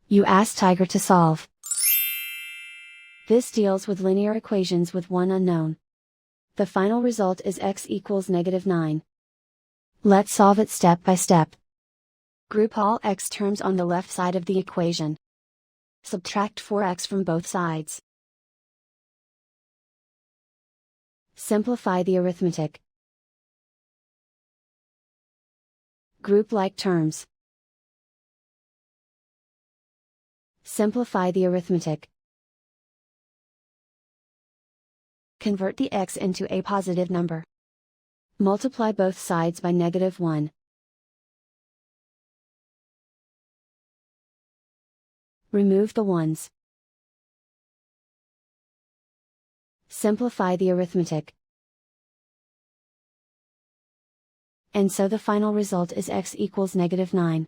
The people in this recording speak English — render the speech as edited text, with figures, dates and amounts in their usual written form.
You ask Tiger to solve. This deals with linear equations with one unknown. The final result is x equals -9. Let's solve it step by step. Group all x terms on the left side of the equation. Subtract 4x from both sides. Simplify the arithmetic. Group like terms. Simplify the arithmetic. Convert the x into a positive number. Multiply both sides by -1. Remove the ones. Simplify the arithmetic. And so the final result is x equals -9.